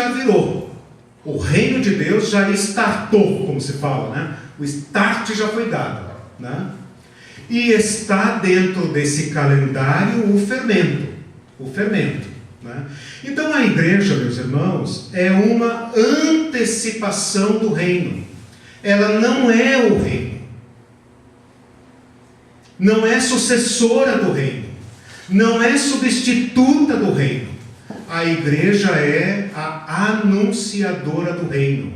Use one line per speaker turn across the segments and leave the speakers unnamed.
já virou. O reino de Deus já startou, como se fala, né? O start já foi dado, né? E está dentro desse calendário o fermento, né? Então a igreja, meus irmãos, é uma antecipação do reino. Ela não é o reino, não é sucessora do reino, não é substituta do reino. A igreja é a anunciadora do reino.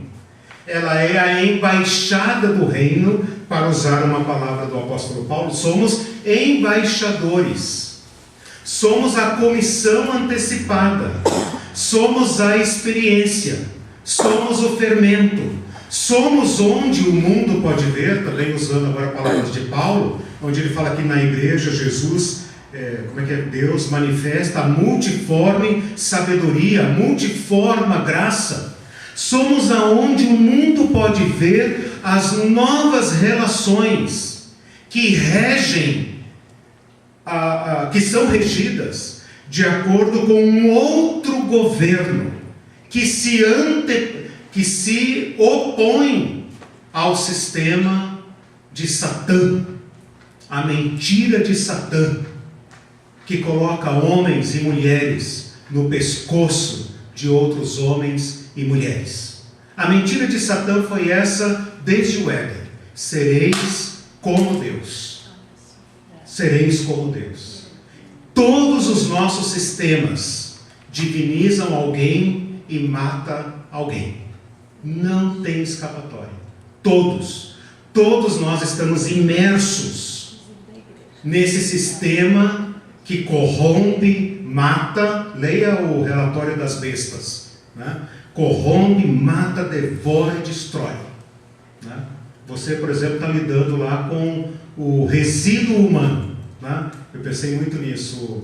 Ela é a embaixada do reino, para usar uma palavra do apóstolo Paulo. Somos embaixadores. Somos a comissão antecipada. Somos a experiência. Somos o fermento. Somos onde o mundo pode ver, também usando agora palavras de Paulo, onde ele fala que na igreja Jesus, Deus manifesta a multiforme sabedoria, a multiforme graça. Somos aonde o mundo pode ver as novas relações que regem, que são regidas de acordo com um outro governo que se opõe ao sistema de Satã, a mentira de Satã, que coloca homens e mulheres no pescoço de outros homens e mulheres. A mentira de Satã foi essa desde o Éden: sereis como Deus. Sereis como Deus. Todos os nossos sistemas divinizam alguém e matam alguém. Não tem escapatória. Todos nós estamos imersos nesse sistema que corrompe, mata. Leia o relatório das bestas, né? Corrompe, mata, devora e destrói, né? Você, por exemplo, está lidando lá com o resíduo humano, né? Eu pensei muito nisso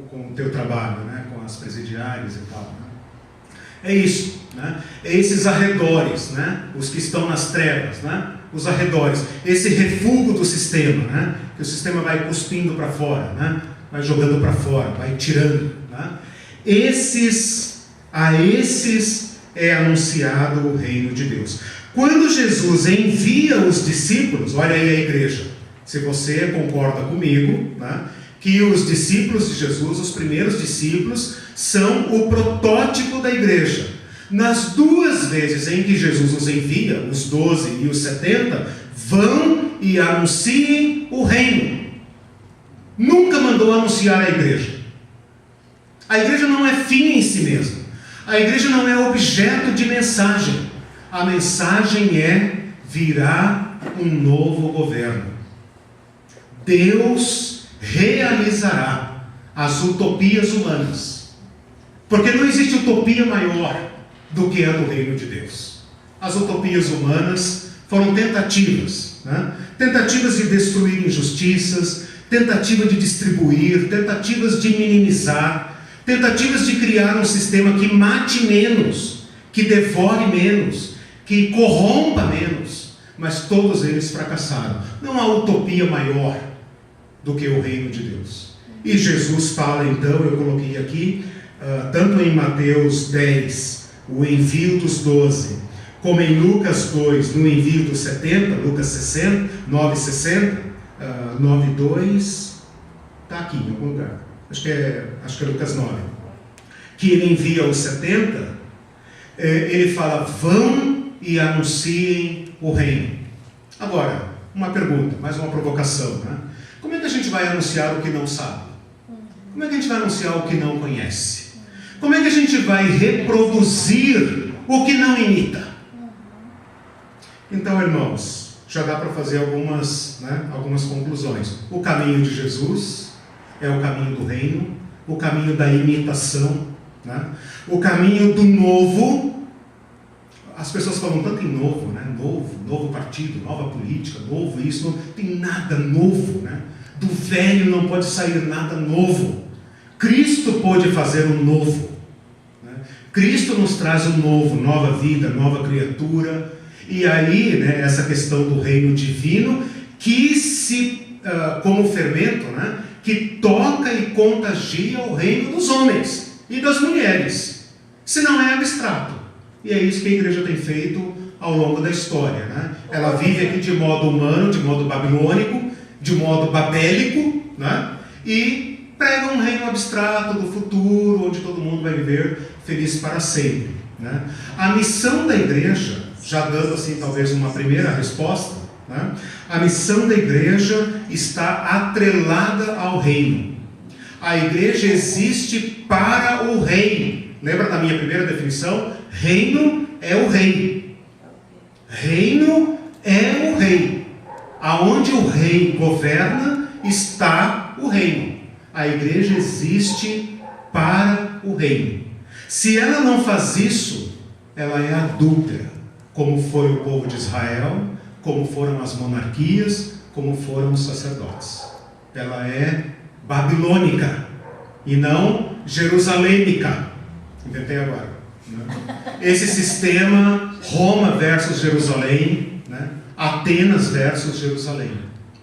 com o teu trabalho, né? Com as presidiárias e tal, né? É isso, né? É esses arredores, né? Os que estão nas trevas, né? Os arredores, esse refúgio do sistema, né? Que o sistema vai cuspindo para fora, né? Vai jogando para fora, vai tirando, né? A esses é anunciado o reino de Deus. Quando Jesus envia os discípulos, olha aí a igreja, se você concorda comigo, né, que os discípulos de Jesus, os primeiros discípulos, são o protótipo da igreja. Nas duas vezes em que Jesus os envia, os 12 e os 70, vão e anunciem o reino. Nunca mandou anunciar a igreja. A igreja não é fim em si mesma. A igreja não é objeto de mensagem. A mensagem é: virá um novo governo. Deus realizará as utopias humanas. Porque não existe utopia maior do que a do reino de Deus. As utopias humanas foram tentativas, né? Tentativas de destruir injustiças, tentativa de distribuir, tentativas de minimizar, tentativas de criar um sistema que mate menos, que devore menos, que corrompa menos, mas todos eles fracassaram. Não há utopia maior do que o reino de Deus. E Jesus fala então, eu coloquei aqui, tanto em Mateus 10, o envio dos 12, como em Lucas 2, no envio dos 70, Lucas 60, 9,60, 9,2, está aqui em algum lugar. Acho que é Lucas 9, que ele envia os 70, ele fala: vão e anunciem o reino. Agora, uma pergunta, mais uma provocação, né? Como é que a gente vai anunciar o que não sabe? Como é que a gente vai anunciar o que não conhece? Como é que a gente vai reproduzir o que não imita? Então, irmãos, já dá para fazer algumas conclusões. O caminho de Jesus é o caminho do reino, o caminho da imitação, né? O caminho do novo. As pessoas falam tanto em novo, né? Novo partido, nova política, novo isso, não tem nada novo, né? Do velho não pode sair nada novo. Cristo pode fazer o novo, né? Cristo nos traz o novo, nova vida, nova criatura. E aí, né, essa questão do reino divino que como fermento, né, que toca e contagia o reino dos homens. e das mulheres, se não é abstrato. E é isso que a igreja tem feito ao longo da história, né? Ela vive aqui de modo humano, de modo babilônico, de modo babélico, né? E prega um reino abstrato do futuro, onde todo mundo vai viver feliz para sempre, né? A missão da igreja, já dando assim talvez uma primeira resposta, né? A missão da igreja está atrelada ao reino. A igreja existe para o reino. Lembra da minha primeira definição? Reino é o rei. Reino é o rei. Aonde o rei governa, está o reino. A igreja existe para o reino. Se ela não faz isso, ela é adúltera, como foi o povo de Israel, como foram as monarquias, como foram os sacerdotes. Ela é babilônica e não jerusalêmica. Inventei agora, né? Esse sistema, Roma versus Jerusalém, né? Atenas versus Jerusalém,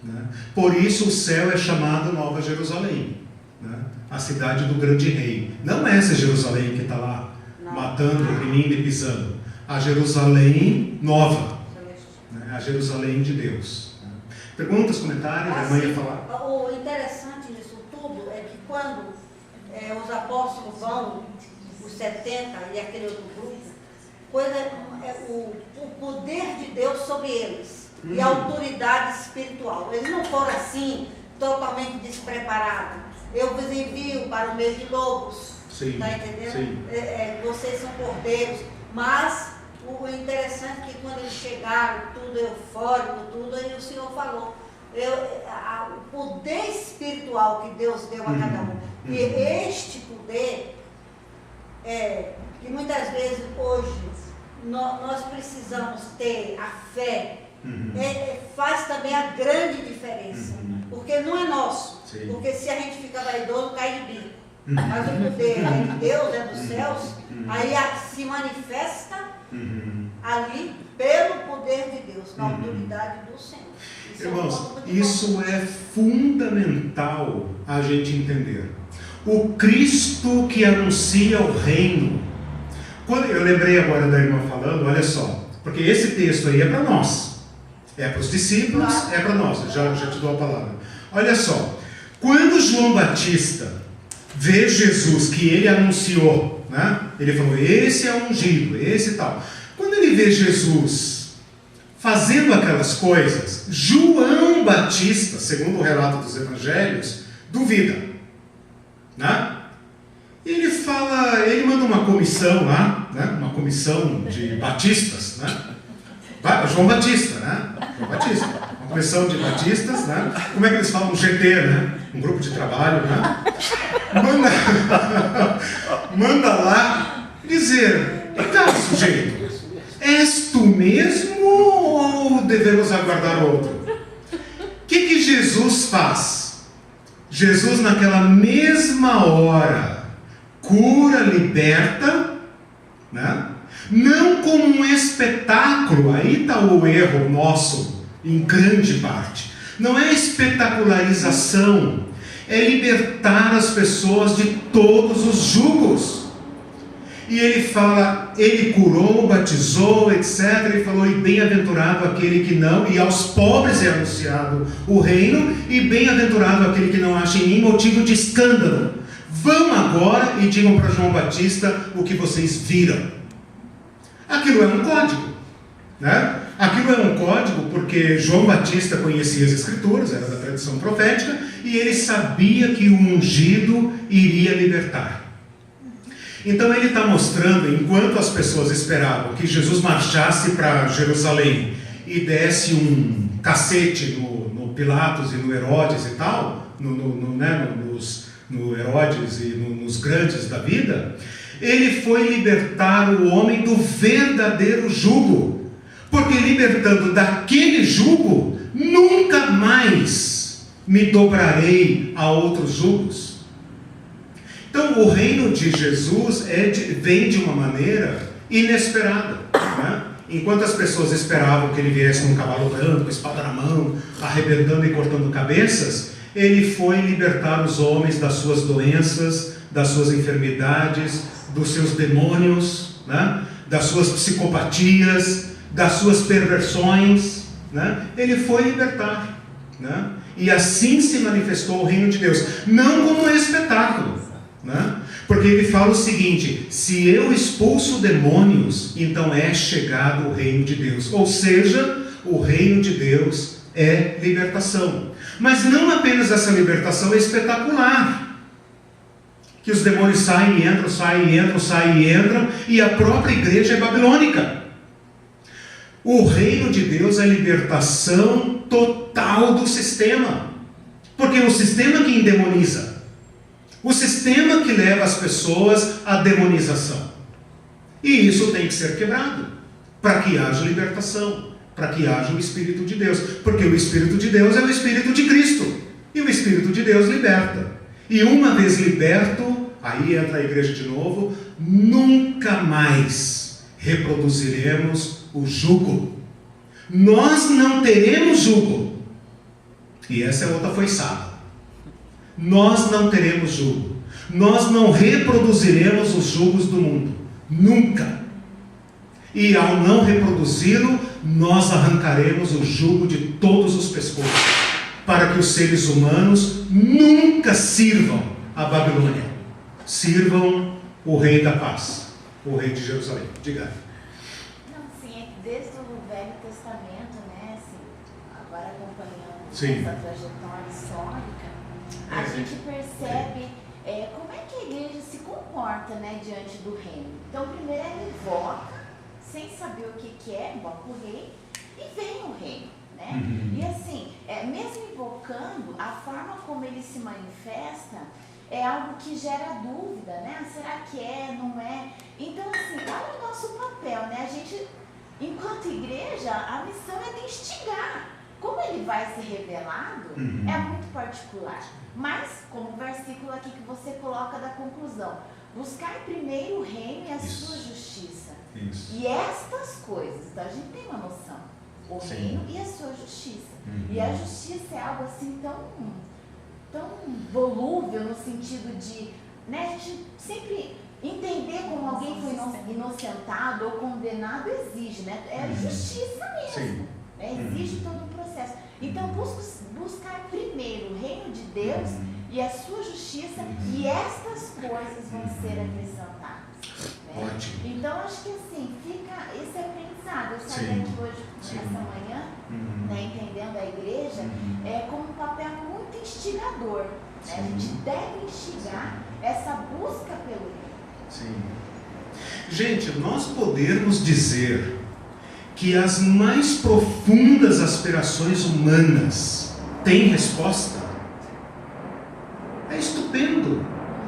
né? Por isso o céu é chamado Nova Jerusalém, né? A cidade do grande rei. Não é essa Jerusalém que está lá, matando, oprimindo e pisando. A Jerusalém nova, né? A Jerusalém de Deus. Perguntas, comentários? A irmã ia falar.
O interessante nisso tudo é que quando os apóstolos vão, os 70 e aquele outro grupo, o poder de Deus sobre eles e a autoridade espiritual. Eles não foram assim, totalmente despreparados. Eu vos envio para o meio de lobos. Está entendendo? Vocês são cordeiros. Mas o interessante é que quando eles chegaram, tudo eufórico, tudo, aí o Senhor falou. O poder espiritual que Deus deu a cada um. E este poder, que muitas vezes hoje nós precisamos ter a fé, faz também a grande diferença. Porque não é nosso. Sim. Porque se a gente fica vaidoso, cai de bico. Mas o poder é de Deus, é dos céus, aí se manifesta ali pelo poder de Deus, na autoridade do Senhor.
Irmãos, isso é fundamental a gente entender. O Cristo que anuncia o reino. Quando eu lembrei agora da irmã falando, olha só, porque esse texto aí é para nós, é para os discípulos, é para nós. Já te dou a palavra. Olha só, quando João Batista vê Jesus que ele anunciou, né? Ele falou, esse é ungido, esse e tal. Quando ele vê Jesus fazendo aquelas coisas, João Batista, segundo o relato dos evangelhos, duvida, né? Ele fala, ele manda uma comissão lá, né? Uma comissão de batistas, né? João Batista, né? João Batista, uma comissão de batistas, né? Como é que eles falam? Um GT, né? Um grupo de trabalho, né? Manda lá dizer, então, sujeito, és tu mesmo ou devemos aguardar outro? O que Jesus faz? Jesus naquela mesma hora cura, liberta, né? Não como um espetáculo, aí está o erro nosso, em grande parte. Não é espetacularização, é libertar as pessoas de todos os jugos. E ele fala, ele curou, batizou, etc. Ele falou, e bem-aventurado aquele que não, e aos pobres é anunciado o reino, e bem-aventurado aquele que não acha em mim motivo de escândalo. Vão agora e digam para João Batista o que vocês viram. Aquilo é um código, né? Aquilo é um código porque João Batista conhecia as Escrituras, era da tradição profética, e ele sabia que o ungido iria libertar. Então ele está mostrando, enquanto as pessoas esperavam que Jesus marchasse para Jerusalém e desse um cacete no Pilatos e no Herodes e tal, no Herodes e nos grandes da vida, ele foi libertar o homem do verdadeiro jugo, porque libertando daquele jugo, nunca mais me dobrarei a outros jugos. Então o reino de Jesus vem de uma maneira inesperada, né? Enquanto as pessoas esperavam que ele viesse num cavalo branco, com espada na mão, arrebentando e cortando cabeças, ele foi libertar os homens das suas doenças, das suas enfermidades, dos seus demônios, né? Das suas psicopatias, das suas perversões, né? Ele foi libertar, né? E assim se manifestou o reino de Deus, não como um espetáculo, né? Porque ele fala o seguinte: se eu expulso demônios, então é chegado o reino de Deus. Ou seja, o reino de Deus é libertação. Mas não apenas essa libertação é espetacular, que os demônios saem e entram, saem e entram, saem e entram, e a própria igreja é babilônica. O reino de Deus é a libertação total do sistema, porque é o sistema que endemoniza, o sistema que leva as pessoas à demonização, e isso tem que ser quebrado, para que haja libertação, para que haja o Espírito de Deus, porque o Espírito de Deus é o Espírito de Cristo, e o Espírito de Deus liberta, e uma vez liberto, aí entra a igreja de novo, nunca mais reproduziremos o jugo. Nós não teremos jugo, e essa é outra foiçada. Nós não teremos jugo, nós não reproduziremos os jugos do mundo, nunca. E ao não reproduzi-lo, nós arrancaremos o jugo de todos os pescoços, para que os seres humanos nunca sirvam a Babilônia, sirvam o Rei da Paz, o Rei de Jerusalém. Diga.
Não, sim, desde o Velho Testamento, né, assim, agora acompanhando essa trajetória histórica, a gente percebe como é que a igreja se comporta, né, diante do reino. Então, primeiro ela invoca, sem saber o que é, invoca o rei, e vem o reino, né? E assim, mesmo invocando, a forma como ele se manifesta é algo que gera dúvida, né? Será que é, não é? Então, assim, olha o nosso papel, né? A gente, enquanto igreja, a missão é de instigar. Como ele vai ser revelado, é muito particular. Mas, como o versículo aqui que você coloca da conclusão, buscar primeiro o reino e a sua justiça. E estas coisas, então a gente tem uma noção, o reino e a sua justiça. E a justiça é algo assim tão volúvel no sentido de, né, a gente sempre entender como alguém foi inocentado ou condenado exige, né? É justiça mesmo, né? Exige todo um processo. Então buscar primeiro o reino de Deus e a sua justiça, e estas coisas vão ser acrescentadas. Né?
Ótimo.
Então acho que assim, fica esse aprendizado. Eu saí aqui hoje, nessa manhã, né, entendendo a igreja como um papel muito instigador. Né? A gente deve instigar essa busca pelo reino.
Sim. Gente, nós podemos dizer que as mais profundas aspirações humanas têm resposta. É estupendo,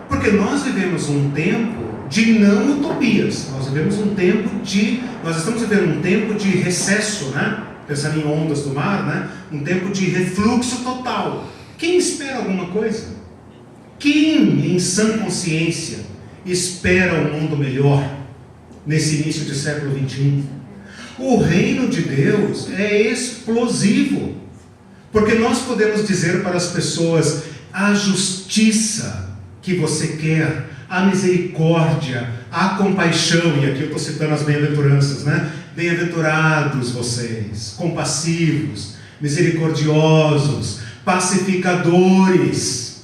porque nós vivemos um tempo de não utopias, nós estamos vivendo um tempo de recesso, né? Pensando em ondas do mar, né? Um tempo de refluxo total. Quem espera alguma coisa? Quem, em sã consciência, espera um mundo melhor nesse início do século XXI? O reino de Deus é explosivo, porque nós podemos dizer para as pessoas: a justiça que você quer, a misericórdia, a compaixão, e aqui eu estou citando as bem-aventuranças, né? Bem-aventurados vocês, compassivos, misericordiosos, pacificadores,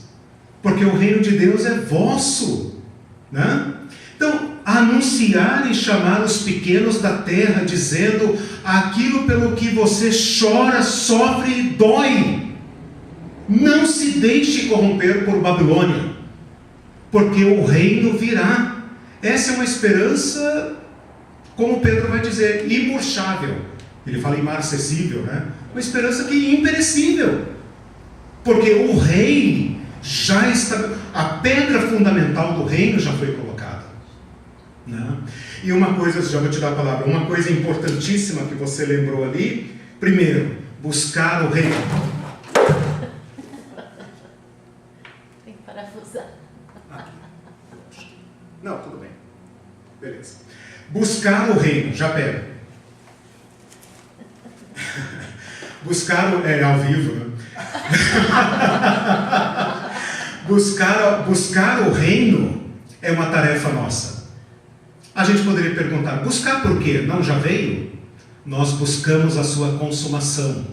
porque o reino de Deus é vosso, né? Então, anunciar e chamar os pequenos da terra, dizendo aquilo pelo que você chora, sofre e dói. Não se deixe corromper por Babilônia, porque o reino virá. Essa é uma esperança, como Pedro vai dizer, imurchável. Ele fala imarcessível, né? Uma esperança que é imperecível, porque o rei já está, a pedra fundamental do reino já foi colocada, né? E uma coisa, já vou te dar a palavra, uma coisa importantíssima que você lembrou ali: primeiro, buscar o reino.
Tem que parafusar.
Não, tudo bem. Beleza. Buscar o reino, já pega. Buscar ao vivo, né? Buscar o reino é uma tarefa nossa. A gente poderia perguntar, buscar por quê? Não, já veio? Nós buscamos a sua consumação.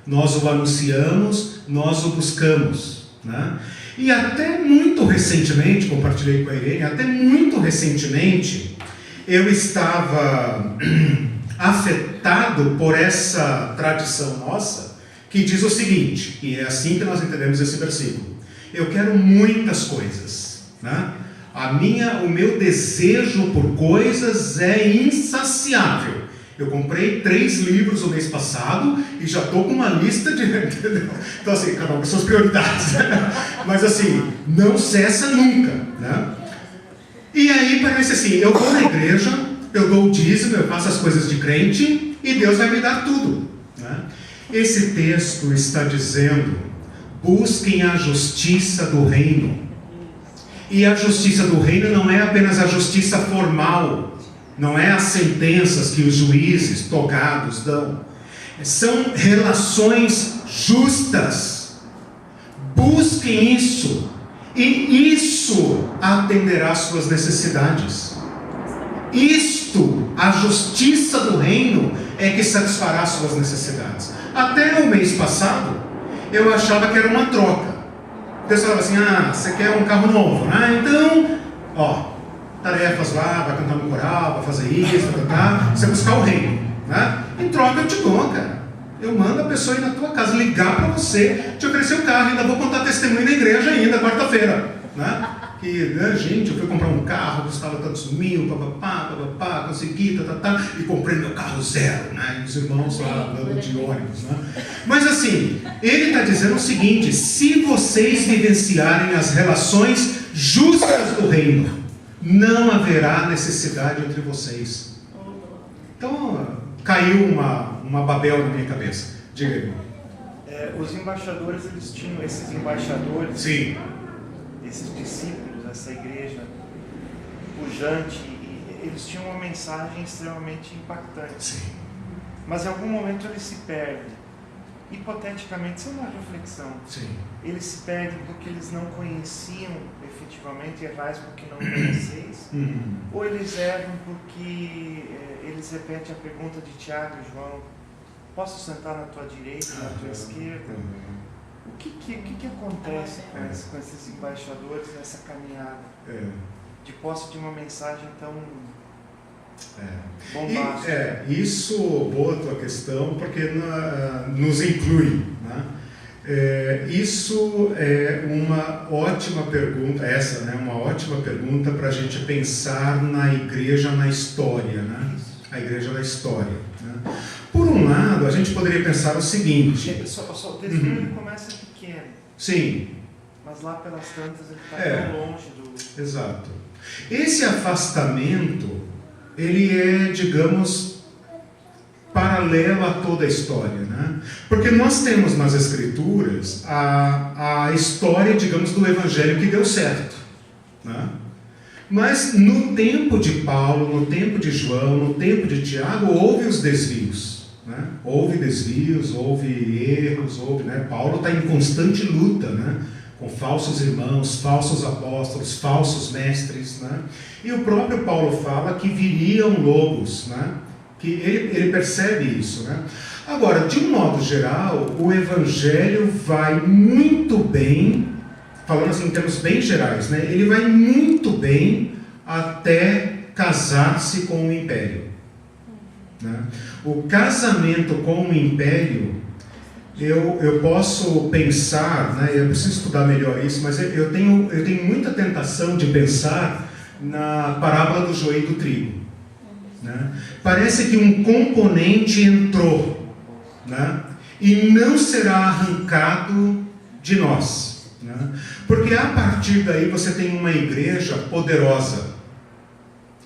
Nós o anunciamos, nós o buscamos, né? E até muito recentemente, compartilhei com a Irene, até muito recentemente, eu estava afetado por essa tradição nossa, que diz o seguinte, e é assim que nós entendemos esse versículo: eu quero muitas coisas, né? O meu desejo por coisas é insaciável. Eu comprei 3 livros o mês passado e já estou com uma lista de... Então assim, cada um com suas prioridades. Mas assim, não cessa nunca, né? E aí parece assim, eu vou na igreja, eu dou o dízimo, eu faço as coisas de crente e Deus vai me dar tudo, né? Esse texto está dizendo, busquem a justiça do reino. E a justiça do reino não é apenas a justiça formal, não é as sentenças que os juízes togados dão. São relações justas. Busquem isso. E isso atenderá às suas necessidades. A justiça do reino é que satisfará as suas necessidades. Até o mês passado, eu achava que era uma troca. Deus falava assim, você quer um carro novo, né? Então, tarefas lá, vai cantar no coral, vai fazer isso, você buscar o reino, né? Em troca eu te dou, cara. Eu mando a pessoa ir na tua casa, ligar para você, te oferecer o carro, ainda vou contar testemunho na igreja ainda, quarta-feira, né? Que, gente, eu fui comprar um carro, custava tantos mil, consegui, e comprei meu carro zero, né? E os irmãos lá andando de ônibus, né? Mas assim, ele está dizendo o seguinte, se vocês vivenciarem as relações justas do reino, não haverá necessidade entre vocês. Então, caiu uma Babel na minha cabeça. Diga aí.
Os embaixadores, eles tinham esses embaixadores,
sim,
esses discípulos, essa igreja pujante, eles tinham uma mensagem extremamente impactante.
Sim.
Mas em algum momento eles se perdem. Hipoteticamente, isso é uma reflexão.
Sim.
Eles se perdem porque eles não conheciam efetivamente, errais porque não conheceis, ou eles erram porque eles repetem a pergunta de Tiago e João: posso sentar na tua direita, na tua esquerda? O que acontece com esses embaixadores nessa caminhada de posse de uma mensagem tão bombástica?
Isso, boa a tua questão, porque nos inclui, né? Isso é uma ótima pergunta, uma ótima pergunta para a gente pensar na igreja na história, né? A igreja na história, né? Por um lado, a gente poderia pensar o seguinte...
O testemunho ele começa pequeno.
Sim.
Mas lá pelas tantas ele está tão longe do...
Exato. Esse afastamento, ele é, digamos, paralelo a toda a história, né? Porque nós temos nas Escrituras a história, digamos, do Evangelho que deu certo, né? Mas no tempo de Paulo, no tempo de João, no tempo de Tiago, houve os desvios, né? Houve desvios, houve erros, né? Paulo está em constante luta, né? Com falsos irmãos, falsos apóstolos, falsos mestres, né? E o próprio Paulo fala que viriam lobos, né? Que ele percebe isso, né? Agora, de um modo geral, o Evangelho vai muito bem, falando assim em termos bem gerais, né? Ele vai muito bem até casar-se com o império, né? O casamento com o império, eu posso pensar, né? Eu preciso estudar melhor isso, mas eu tenho muita tentação de pensar na parábola do joio e do trigo, né? Parece que um componente entrou, né? E não será arrancado de nós, né? Porque a partir daí você tem uma igreja poderosa,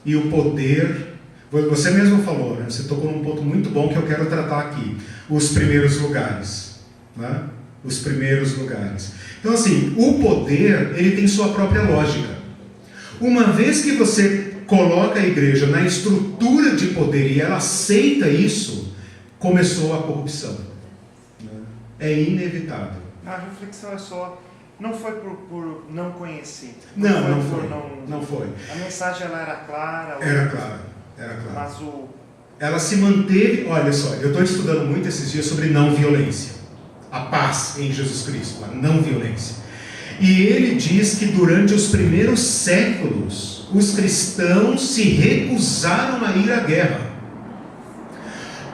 e o poder, você mesmo falou, né? Você tocou num ponto muito bom que eu quero tratar aqui: os primeiros lugares, né? Os primeiros lugares. Então assim, o poder, ele tem sua própria lógica. Uma vez que você coloca a igreja na estrutura de poder e ela aceita isso, começou a corrupção. É inevitável.
A reflexão é só, Não foi por não conhecer.
Não foi.
A mensagem ela era clara.
Era clara.
Mas
ela se manteve. Olha só, eu estou estudando muito esses dias sobre não violência. A paz em Jesus Cristo, a não violência. E ele diz que durante os primeiros séculos, os cristãos se recusaram a ir à guerra.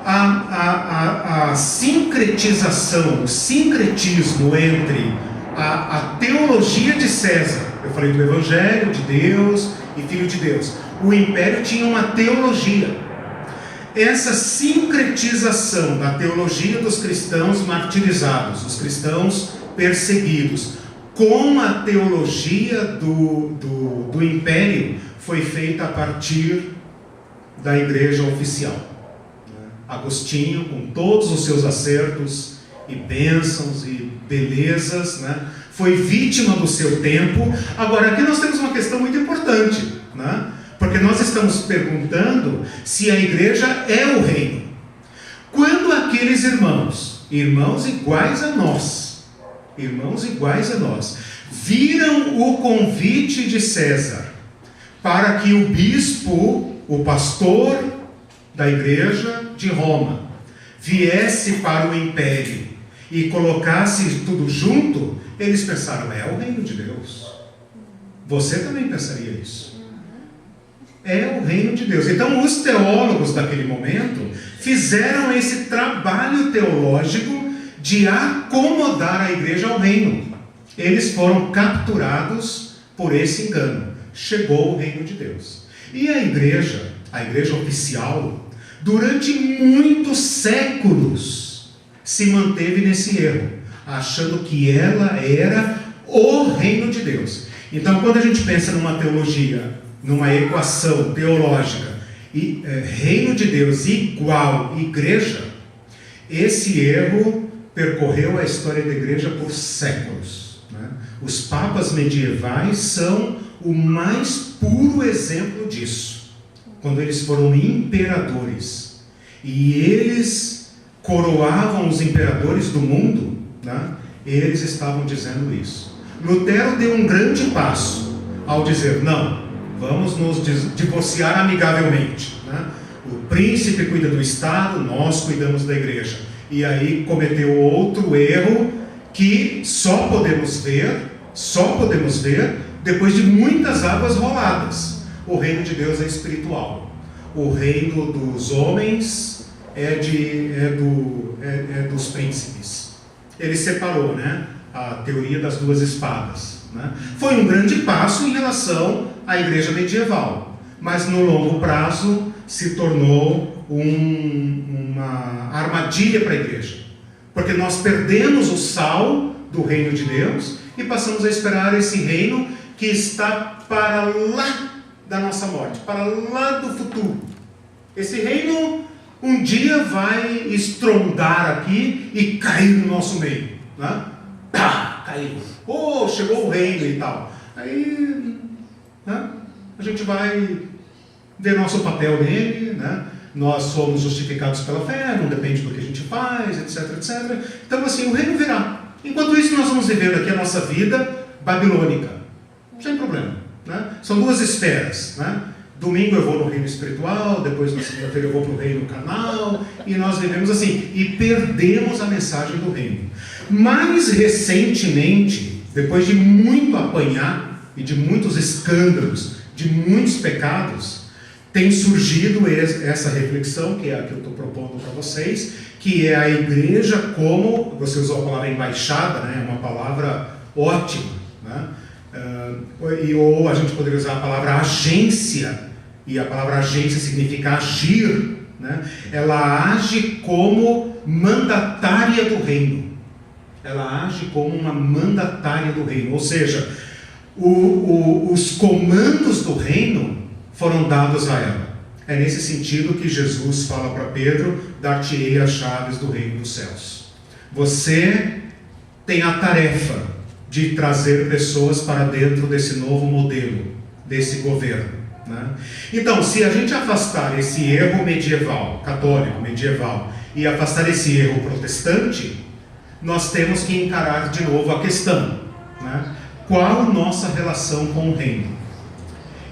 A sincretização, o sincretismo entre a teologia de César, eu falei do Evangelho de Deus e Filho de Deus, o império tinha uma teologia. Essa sincretização da teologia dos cristãos martirizados, dos cristãos perseguidos, com a teologia do império, foi feita a partir da igreja oficial. Agostinho, com todos os seus acertos e bênçãos e belezas, né, foi vítima do seu tempo. Agora, aqui nós temos uma questão muito importante, né, porque nós estamos perguntando se a igreja é o reino. Quando aqueles irmãos iguais a nós, viram o convite de César para que o bispo, o pastor da igreja de Roma, viesse para o império e colocasse tudo junto, eles pensaram, é o reino de Deus. Você também pensaria isso. É o reino de Deus. Então os teólogos daquele momento fizeram esse trabalho teológico de acomodar a igreja ao reino. Eles foram capturados por esse engano. Chegou o reino de Deus. E a igreja oficial, durante muitos séculos, se manteve nesse erro, achando que ela era o reino de Deus. Então, quando a gente pensa numa teologia, numa equação teológica, reino de Deus igual igreja, esse erro percorreu a história da igreja por séculos, né? Os papas medievais são o mais puro exemplo disso. Quando eles foram imperadores e eles coroavam os imperadores do mundo, né? Eles estavam dizendo isso. Lutero deu um grande passo ao dizer, não, vamos nos divorciar amigavelmente, né? O príncipe cuida do Estado, nós cuidamos da igreja. E aí cometeu outro erro que só podemos ver depois de muitas águas roladas. O reino de Deus é espiritual. O reino dos homens é dos príncipes. Ele separou, né, a teoria das duas espadas, né? Foi um grande passo em relação à igreja medieval, mas no longo prazo se tornou uma armadilha para a igreja, porque nós perdemos o sal do reino de Deus e passamos a esperar esse reino que está para lá da nossa morte, para lá do futuro. Esse reino um dia vai estrondar aqui e cair no nosso meio, né? Pá, caiu. Oh, chegou o reino e tal. Aí, né, a gente vai ver nosso papel nele, né? Nós somos justificados pela fé, não depende do que a gente faz, etc, etc. Então, assim, o reino virá. Enquanto isso, nós vamos viver aqui a nossa vida babilônica. Sem problema, né? São duas esferas, né? Domingo eu vou no reino espiritual, depois na segunda-feira eu vou para o reino carnal, e nós vivemos assim, e perdemos a mensagem do reino. Mais recentemente, depois de muito apanhar, e de muitos escândalos, de muitos pecados, tem surgido essa reflexão, que é a que eu estou propondo para vocês, que é a igreja como, você usou a palavra embaixada, né? É uma palavra ótima, né? Ou a gente poderia usar a palavra agência, e a palavra agência significa agir, né? Ela age como mandatária do reino. Ela age como uma mandatária do reino, ou seja, os comandos do reino foram dados a ela. É nesse sentido que Jesus fala para Pedro, dar-te-ei as chaves do reino dos céus. Você tem a tarefa de trazer pessoas para dentro desse novo modelo, desse governo, né? Então, se a gente afastar esse erro medieval, católico medieval, e afastar esse erro protestante, nós temos que encarar de novo a questão. né? Qual nossa relação com o reino?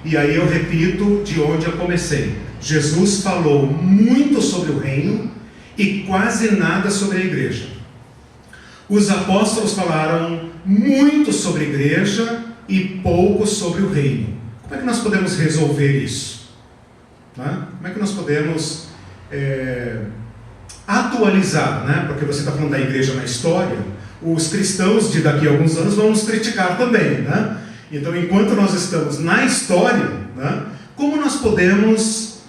E aí eu repito de onde eu comecei. Jesus falou muito sobre o reino e quase nada sobre a igreja. Os apóstolos falaram muito sobre a igreja e pouco sobre o reino. Como é que nós podemos resolver isso? Né? Como é que nós podemos atualizar, né? Porque você está falando da igreja na história, os cristãos de daqui a alguns anos vão nos criticar também, né? Então, enquanto nós estamos na história, né, como nós podemos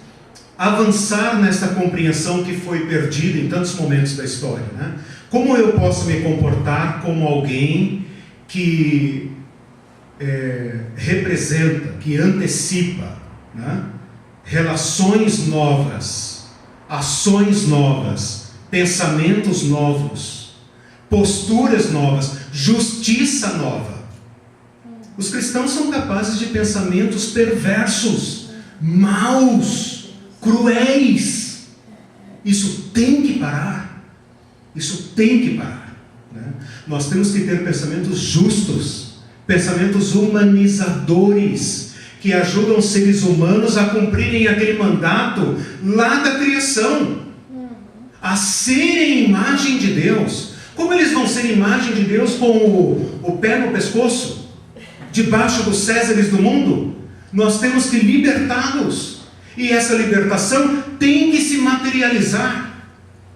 avançar nessa compreensão que foi perdida em tantos momentos da história, né? Como eu posso me comportar como alguém que representa, que antecipa, né, relações novas, ações novas, pensamentos novos, posturas novas, justiça nova. Os cristãos são capazes de pensamentos perversos, maus, cruéis. Isso tem que parar. Isso tem que parar, né? Nós temos que ter pensamentos justos, pensamentos humanizadores, que ajudam os seres humanos a cumprirem aquele mandato lá da criação, a serem imagem de Deus. Como eles vão ser imagem de Deus com o pé no pescoço, debaixo dos césares do mundo? Nós temos que libertá-los, e essa libertação tem que se materializar.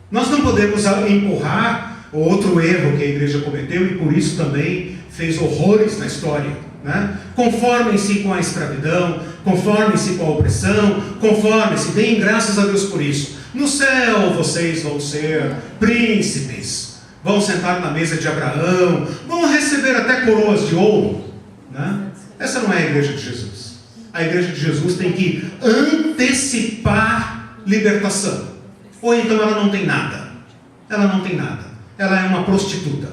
Nós não podemos empurrar outro erro que a igreja cometeu, e por isso também fez horrores na história, né? Conformem-se com a escravidão, conformem-se com a opressão, conformem-se, deem graças a Deus por isso. No céu vocês vão ser príncipes, vão sentar na mesa de Abraão, vão receber até coroas de ouro, né? Essa não é a igreja de Jesus. A igreja de Jesus tem que antecipar libertação. Ou então ela não tem nada. Ela não tem nada. Ela é uma prostituta,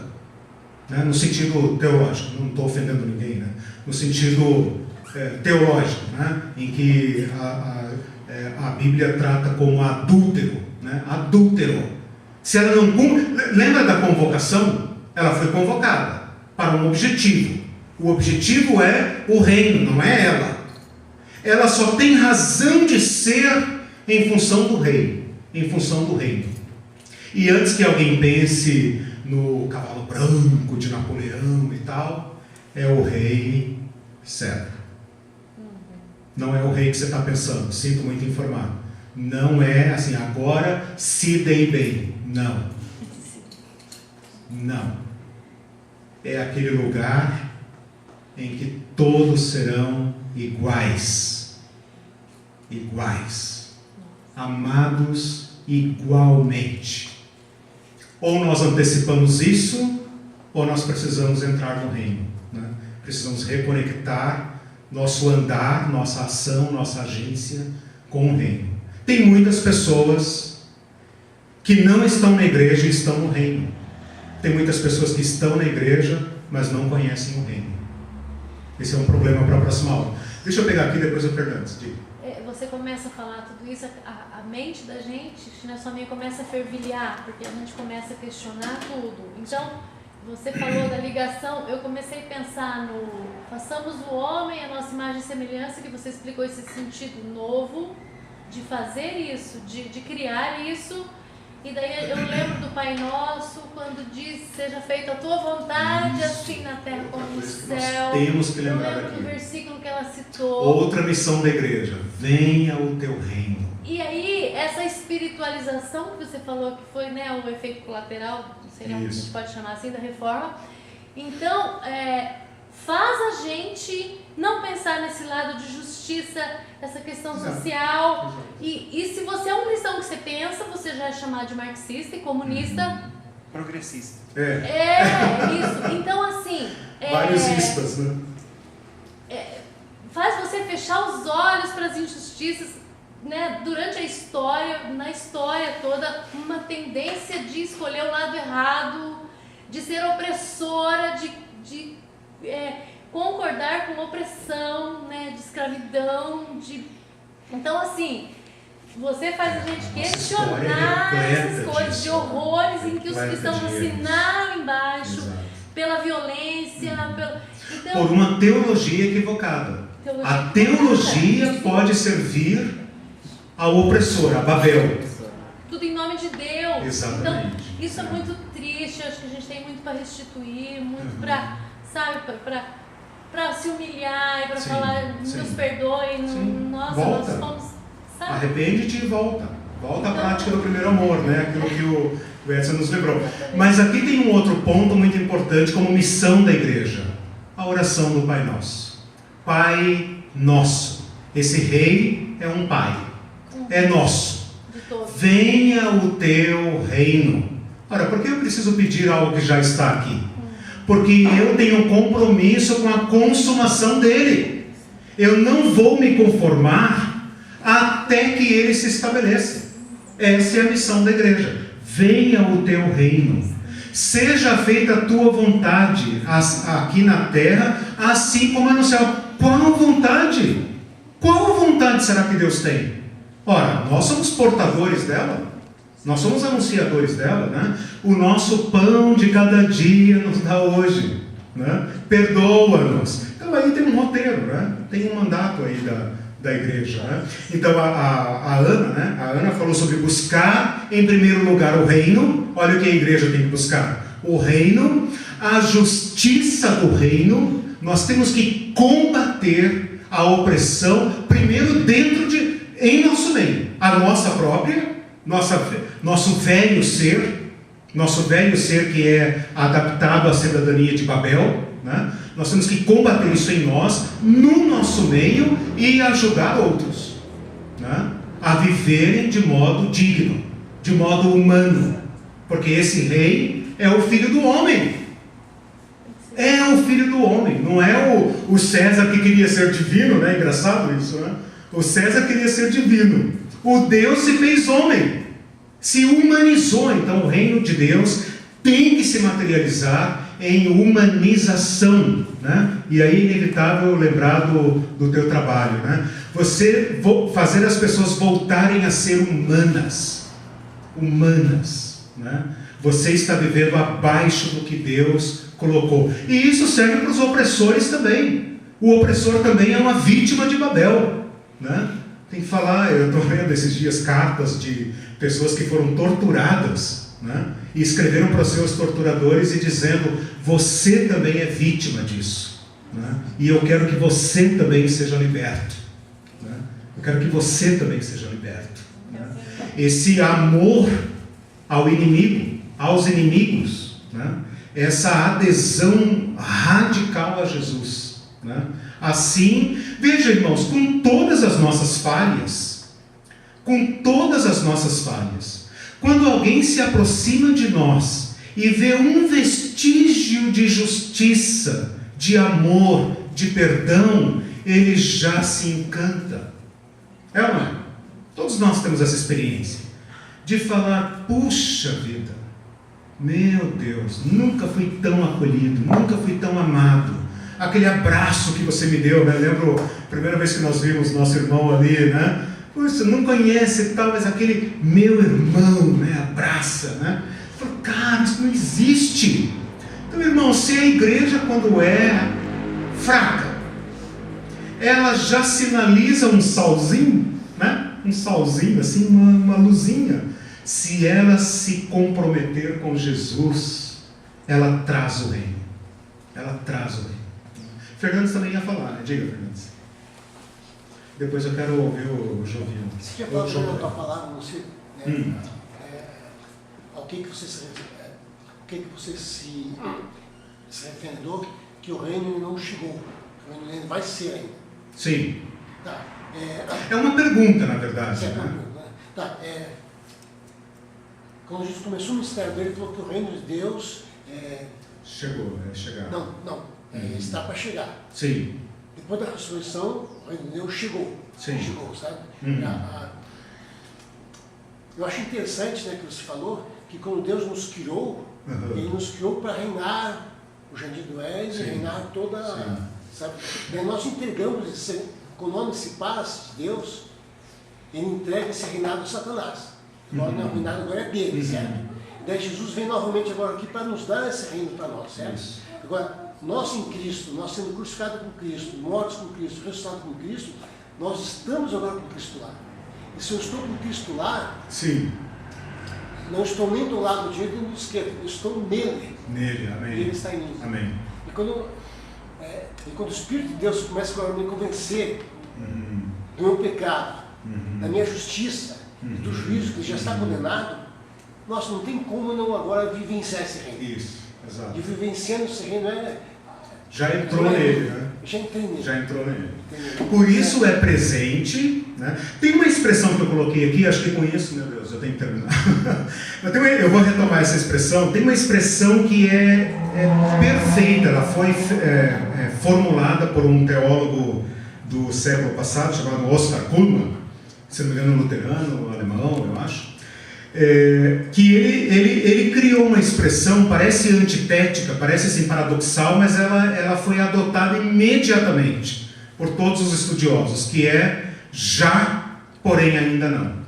né? No sentido teológico. Não estou ofendendo ninguém, né? No sentido teológico, né? Em que a Bíblia trata como adúltero, né? Adúltero. Se ela não lembra da convocação? Ela foi convocada para um objetivo. O objetivo é o reino, não é ela. Ela só tem razão de ser em função do reino. Em função do reino. E antes que alguém pense no cavalo branco de Napoleão e tal, é o rei César. Não é o rei que você está pensando, sinto muito informado. Não é assim, agora se dei bem. Não. Não. É aquele lugar em que todos serão iguais. Iguais. Amados igualmente. Ou nós antecipamos isso, ou nós precisamos entrar no reino, né? Precisamos reconectar nosso andar, nossa ação, nossa agência com o reino. Tem muitas pessoas que não estão na igreja e estão no reino. Tem muitas pessoas que estão na igreja, mas não conhecem o reino. Esse é um problema para a próxima aula. Deixa eu pegar aqui, depois o Fernandes diga.
Você começa a falar tudo isso, a mente da gente, né, sua mente começa a fervilhar, porque a gente começa a questionar tudo. Então, você falou da ligação, eu comecei a pensar no façamos o homem a nossa imagem e semelhança, que você explicou esse sentido novo de fazer isso, de criar isso. E daí eu lembro do Pai Nosso, quando diz, seja feita a tua vontade, assim na terra como no céu.
Temos que lembrar
eu lembro
aqui.
do versículo que ela citou.
Outra missão da igreja, venha o teu reino.
E aí, essa espiritualização que você falou, que foi, né, o efeito colateral, não sei se a gente pode chamar assim, da reforma. Então, faz a gente não pensar nesse lado de justiça, essa questão social. E se você é um cristão que você pensa, você já é chamado de marxista e comunista.
Progressista.
Isso. Então, assim...
vários istas, né?
Faz você fechar os olhos para as injustiças, né? Durante a história, na história toda, uma tendência de escolher o lado errado, de ser opressora, de concordar com opressão, né? De escravidão, então assim, você faz a gente questionar essas coisas de horrores em que os cristãos assinaram embaixo. pela violência, então,
por uma teologia equivocada. A teologia pode servir ao opressor, a Babel.
Tudo em nome de Deus.
Exatamente.
Então, isso é muito triste. Eu acho que a gente tem muito para restituir, muito para, sabe, para se humilhar e para falar, nos perdoe. Nossa,
volta.
nós fomos, sabe?
Arrepende-te e volta. Volta à prática do primeiro amor, né? Aquilo que o Edson nos lembrou. Mas aqui tem um outro ponto muito importante como missão da igreja. A oração do Pai Nosso. Pai Nosso. Esse rei é um pai. É nosso. Venha o teu reino. Ora, por que eu preciso pedir algo que já está aqui? Porque eu tenho um compromisso com a consumação dele. Eu não vou me conformar até que ele se estabeleça. Essa é a missão da igreja. Venha o teu reino. Seja feita a tua vontade aqui na terra, assim como é no céu. Qual vontade? Qual vontade será que Deus tem? Ora, nós somos portadores dela. Nós somos anunciadores dela, né? O nosso pão de cada dia nos dá hoje, né? Perdoa-nos. Então aí tem um roteiro, né? Tem um mandato aí da igreja, né? Então a Ana, né? A Ana falou sobre buscar em primeiro lugar o reino. Olha o que a igreja tem que buscar: o reino, a justiça do reino. Nós temos que combater a opressão primeiro em nosso meio, a nossa própria, nosso velho ser que é adaptado à cidadania de Babel, né? Nós temos que combater isso em nós, no nosso meio, e ajudar outros, né? A viverem de modo digno, de modo humano, porque esse rei é o filho do homem. É o filho do homem, não é o César que queria ser divino, né? Engraçado isso, né? O César queria ser divino. O Deus se fez homem, se humanizou. Então o reino de Deus tem que se materializar em humanização, né? E aí é inevitável lembrar do teu trabalho, né? Você fazer as pessoas voltarem a ser humanas, né? Você está vivendo abaixo do que Deus colocou. E isso serve para os opressores também. O opressor também é uma vítima de Babel, né? Tem que falar, eu estou vendo esses dias cartas de pessoas que foram torturadas, né? E escreveram para os seus torturadores e dizendo: você também é vítima disso, né? E eu quero que você também seja liberto, né? Eu quero que você também seja liberto, né? Esse amor ao inimigo, aos inimigos, né? Essa adesão radical a Jesus, né? Assim, veja, irmãos, com todas as nossas falhas, quando alguém se aproxima de nós e vê um vestígio de justiça, de amor, de perdão, ele já se encanta. É ou não é? Todos nós temos essa experiência de falar: puxa vida, meu Deus, nunca fui tão acolhido, nunca fui tão amado. Aquele abraço que você me deu, né? Lembro a primeira vez que nós vimos nosso irmão ali, né? Você não conhece e tal, mas aquele meu irmão, né? Abraça, né? Eu falo: cara, isso não existe. Então, irmão, se a igreja, quando é fraca, ela já sinaliza um salzinho, né? Um salzinho, assim, uma luzinha. Se ela se comprometer com Jesus, ela traz o reino. Ela traz o reino. Fernandes também ia falar, né? Diga, Fernandes. Depois eu quero ouvir o Jovinho.
Você tinha falado sobre a tua palavra, você, né? Ao que você se referendou que o reino não chegou, o reino ainda vai ser ainda.
Sim.
Tá.
É uma pergunta, na verdade. Né?
Tá. Quando Jesus começou o ministério dele, ele falou que o reino de Deus
chegou, é chegar.
Não. Está para chegar.
Sim.
Depois da ressurreição, o reino de Deus chegou.
Sim.
Chegou, sabe? Eu acho interessante, né, que você falou que quando Deus nos criou, Ele nos criou para reinar o Jardim do Éden, reinar toda. Sabe? Daí nós entregamos, quando o nome se passa de Deus, Ele entrega esse reinado a Satanás. O reinado agora é dele, certo? Daí Jesus vem novamente agora aqui para nos dar esse reino para nós, certo? Isso. Agora, nós em Cristo, nós sendo crucificados com Cristo, mortos com Cristo, ressuscitados com Cristo, nós estamos agora com Cristo lá. E se eu estou com Cristo lá,
sim,
não estou nem do lado direito nem do esquerdo, eu estou nele.
Nele, amém.
Ele está em mim.
Amém.
E quando o Espírito de Deus começa agora a me convencer do meu pecado, da minha justiça, do juízo que já está condenado, nossa, não tem como eu não agora vivenciar esse reino.
Isso, exato.
E vivenciando esse reino
já entrou nele, né?
Já entrei nele.
Já entrou nele. Por isso é presente, né? Tem uma expressão que eu coloquei aqui, acho que com isso, meu Deus, eu tenho que terminar. Eu vou retomar essa expressão. Tem uma expressão que é perfeita, ela foi formulada por um teólogo do século passado, chamado Oscar Cullmann, se não me engano, luterano, alemão, eu acho. Que ele criou uma expressão, parece antitética, parece assim paradoxal, mas ela foi adotada imediatamente por todos os estudiosos, que é já, porém ainda não.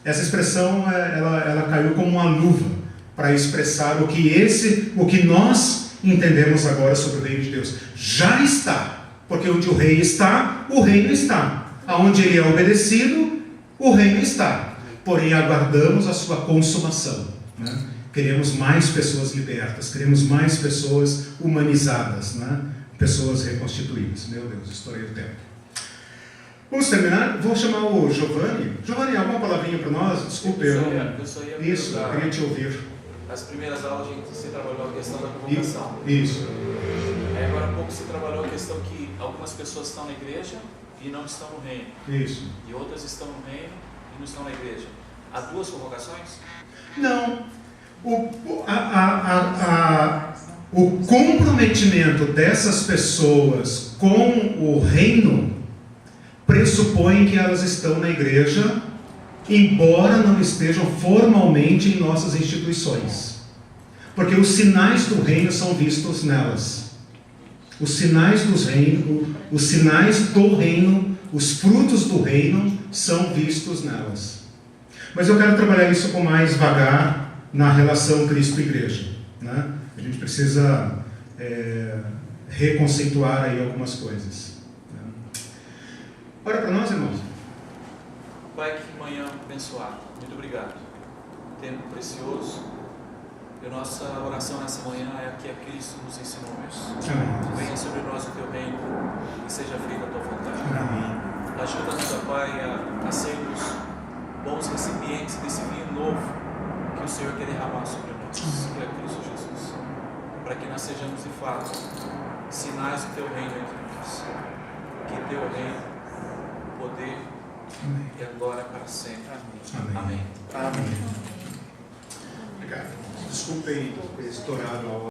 Essa expressão ela caiu como uma luva para expressar o que nós entendemos agora sobre o reino de Deus. Já está, porque onde o rei está, o reino está. Aonde ele é obedecido, o reino está. Porém, aguardamos a sua consumação. Né? Queremos mais pessoas libertas, queremos mais pessoas humanizadas, né? Pessoas reconstituídas. Meu Deus, estourei o tempo. Vamos terminar? Vou chamar o Giovanni. Giovanni, alguma palavrinha para nós? Desculpe, eu queria te ouvir.
Nas primeiras aulas, você trabalhou a questão da convocação.
Isso.
Agora há pouco você trabalhou a questão que algumas pessoas estão na igreja e não estão no reino.
Isso.
E outras estão no reino e não estão na igreja. Há duas convocações?
Não. O comprometimento dessas pessoas com o reino pressupõe que elas estão na igreja, embora não estejam formalmente em nossas instituições. Porque os sinais do reino são vistos nelas. Os sinais do reino, os frutos do reino são vistos nelas. Mas eu quero trabalhar isso com mais vagar na relação Cristo-Igreja. Né? A gente precisa reconceituar aí algumas coisas. Né? Ora para nós, irmãos.
Pai, que manhã abençoada. Muito obrigado. Tempo precioso. E nossa oração nessa manhã é que a Cristo nos ensinou isso. Venha sobre nós o teu reino e seja feita a tua vontade. Ajuda-nos, ó Pai, a sermos bons recipientes desse vinho novo que o Senhor quer derramar sobre nós, que é Cristo Jesus, para que nós sejamos de fato sinais do teu reino entre nós, que teu reino, poder e agora para sempre. Amém.
Amém. Obrigado. Desculpem ter estourado a hora.